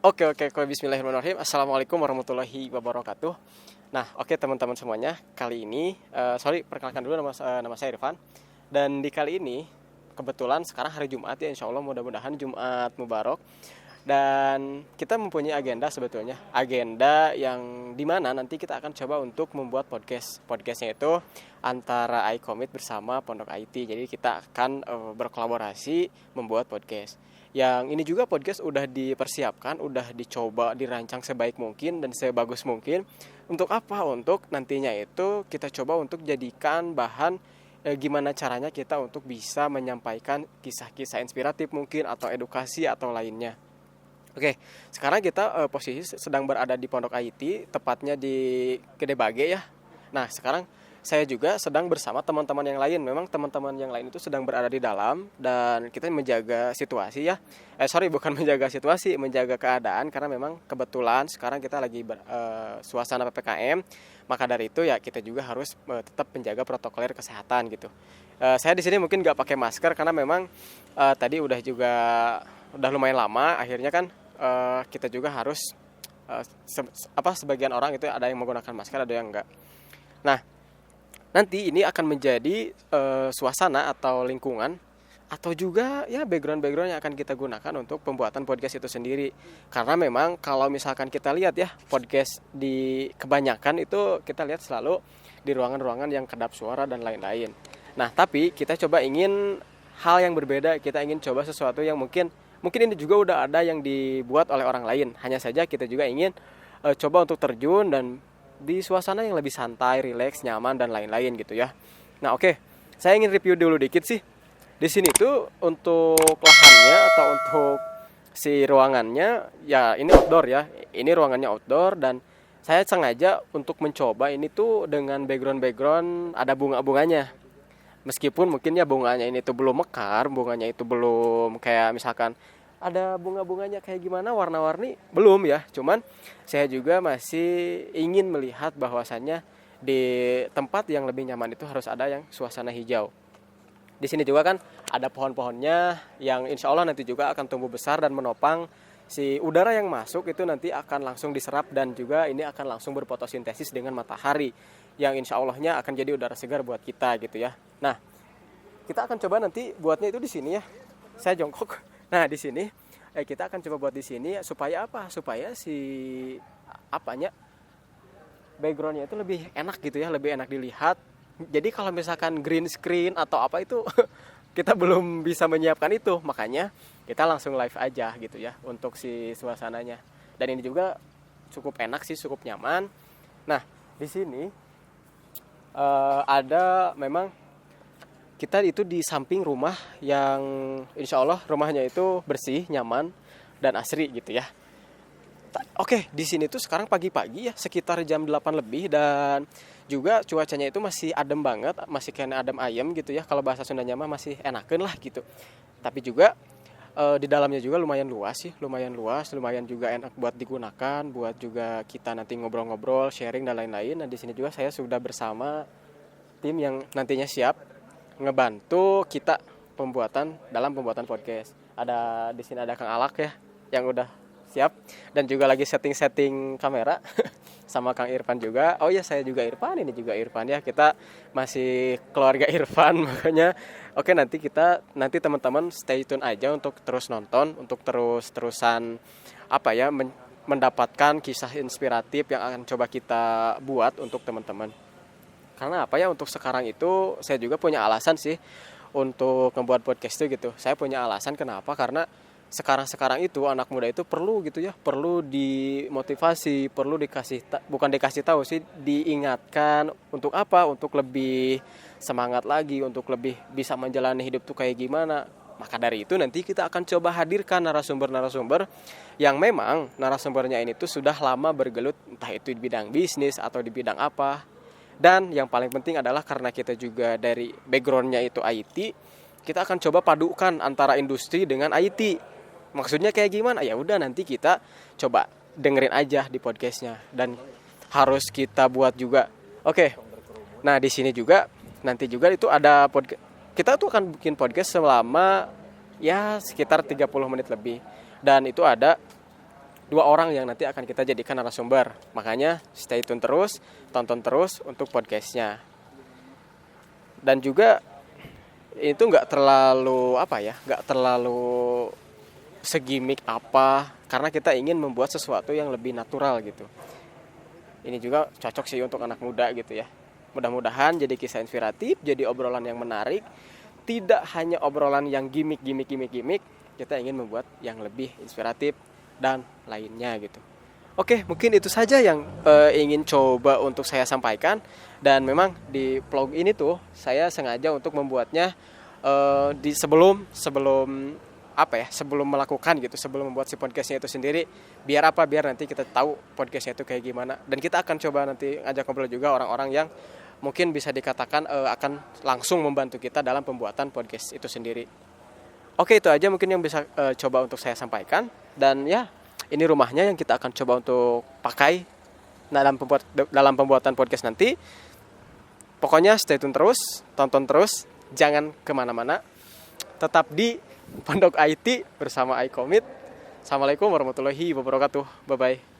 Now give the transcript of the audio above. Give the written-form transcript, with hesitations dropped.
Oke, bismillahirrahmanirrahim. Assalamualaikum warahmatullahi wabarakatuh. Nah, teman-teman semuanya, kali ini, perkenalkan dulu nama saya Irfan. Dan di kali ini, kebetulan sekarang hari Jumat ya, insya Allah mudah-mudahan Jumat Mubarak. Dan kita mempunyai agenda sebetulnya, agenda yang dimana nanti kita akan coba untuk membuat podcast. Podcastnya itu antara iCommit bersama Pondok IT. Jadi kita akan berkolaborasi membuat podcast. Yang ini juga podcast udah dipersiapkan, udah dicoba dirancang sebaik mungkin dan sebagus mungkin. Untuk apa? Untuk nantinya itu kita coba untuk jadikan bahan gimana caranya kita untuk bisa menyampaikan kisah-kisah inspiratif mungkin atau edukasi atau lainnya. Oke, sekarang kita posisi sedang berada di Pondok IT, tepatnya di Gede Bage ya. Nah, sekarang saya juga sedang bersama teman-teman yang lain. Memang teman-teman yang lain itu sedang berada di dalam dan kita menjaga situasi ya. Bukan menjaga situasi, menjaga keadaan karena memang kebetulan sekarang kita lagi suasana PPKM. Maka dari itu ya kita juga harus tetap menjaga protokoler kesehatan gitu. Saya di sini mungkin nggak pakai masker karena memang tadi udah lumayan lama. Akhirnya kan kita juga harus sebagian orang itu ada yang menggunakan masker, ada yang enggak. Nah, nanti ini akan menjadi suasana atau lingkungan atau juga ya background yang akan kita gunakan untuk pembuatan podcast itu sendiri. Karena memang kalau misalkan kita lihat ya podcast di kebanyakan itu kita lihat selalu di ruangan-ruangan yang kedap suara dan lain-lain. Nah, tapi kita coba ingin hal yang berbeda, kita ingin coba sesuatu yang mungkin ini juga udah ada yang dibuat oleh orang lain. Hanya saja kita juga ingin coba untuk terjun dan di suasana yang lebih santai, rileks, nyaman dan lain-lain gitu ya. Nah, saya ingin review dulu dikit sih. Di sini tuh untuk lahannya atau untuk si ruangannya ya ini outdoor ya. Ini ruangannya outdoor dan saya sengaja untuk mencoba ini tuh dengan background ada bunga-bunganya. Meskipun mungkin ya bunganya ini tuh belum mekar, bunganya itu belum kayak misalkan ada bunga-bunganya kayak gimana warna-warni belum ya. Cuman saya juga masih ingin melihat bahwasannya di tempat yang lebih nyaman itu harus ada yang suasana hijau. Di sini juga kan ada pohon-pohonnya yang insya Allah nanti juga akan tumbuh besar dan menopang si udara yang masuk itu nanti akan langsung diserap dan juga ini akan langsung berfotosintesis dengan matahari yang insya Allahnya akan jadi udara segar buat kita gitu ya. Nah, kita akan coba nanti buatnya itu di sini ya. Saya jongkok. Nah, di sini kita akan coba buat di sini supaya apa? Supaya si backgroundnya itu lebih enak gitu ya, lebih enak dilihat. Jadi kalau misalkan green screen atau apa itu kita belum bisa menyiapkan itu, makanya kita langsung live aja gitu ya untuk si suasananya. Dan ini juga cukup enak sih, cukup nyaman. Nah, di sini ada memang kita itu di samping rumah yang insya Allah rumahnya itu bersih, nyaman, dan asri gitu ya. Di sini tuh sekarang pagi-pagi ya, sekitar jam 8 lebih dan juga cuacanya itu masih adem banget, masih kayak adem ayem gitu ya. Kalau bahasa Sundanya mah masih enakeun lah gitu. Tapi juga di dalamnya juga lumayan luas, lumayan juga enak buat digunakan, buat juga kita nanti ngobrol-ngobrol, sharing dan lain-lain. Nah, di sini juga saya sudah bersama tim yang nantinya siap ngebantu kita dalam pembuatan podcast. Di sini ada Kang Alak ya yang udah siap dan juga lagi setting kamera sama Kang Irfan juga. Oh ya, saya juga Irfan, ini juga Irfan ya. Kita masih keluarga Irfan makanya nanti teman-teman stay tune aja untuk terus nonton, untuk terusan mendapatkan kisah inspiratif yang akan coba kita buat untuk teman-teman. Karena untuk sekarang itu saya juga punya alasan sih untuk membuat podcast itu gitu. Saya punya alasan kenapa, karena sekarang itu anak muda itu perlu gitu ya, perlu dimotivasi, perlu bukan dikasih tahu sih, diingatkan untuk apa? Untuk lebih semangat lagi, untuk lebih bisa menjalani hidup tuh kayak gimana. Maka dari itu nanti kita akan coba hadirkan narasumber-narasumber yang memang narasumbernya ini tuh sudah lama bergelut, entah itu di bidang bisnis atau di bidang apa. Dan yang paling penting adalah karena kita juga dari backgroundnya itu IT, kita akan coba padukan antara industri dengan IT. Maksudnya kayak gimana? Ya udah nanti kita coba dengerin aja di podcastnya dan harus kita buat juga. Nah di sini juga nanti juga itu ada podcast. Kita tuh akan bikin podcast selama ya sekitar 30 menit lebih. Dan itu ada dua orang yang nanti akan kita jadikan narasumber. Makanya stay tune terus, tonton terus untuk podcastnya. Dan juga itu nggak terlalu nggak terlalu segimik apa, karena kita ingin membuat sesuatu yang lebih natural gitu. Ini juga cocok sih untuk anak muda gitu ya. Mudah-mudahan jadi kisah inspiratif, jadi obrolan yang menarik, tidak hanya obrolan yang gimmick. Kita ingin membuat yang lebih inspiratif dan lainnya gitu. Oke, mungkin itu saja yang ingin coba untuk saya sampaikan. Dan memang di vlog ini tuh saya sengaja untuk membuatnya sebelum melakukan gitu, sebelum membuat si podcastnya itu sendiri. Biar nanti kita tahu podcastnya itu kayak gimana. Dan kita akan coba nanti ngajak ngobrol juga orang-orang yang mungkin bisa dikatakan akan langsung membantu kita dalam pembuatan podcast itu sendiri. Oke, itu aja mungkin yang bisa coba untuk saya sampaikan. Dan ya, ini rumahnya yang kita akan coba untuk pakai dalam pembuatan podcast nanti. Pokoknya stay tune terus, tonton terus, jangan kemana-mana. Tetap di Pondok IT bersama iCommit. Assalamualaikum warahmatullahi wabarakatuh. Bye-bye.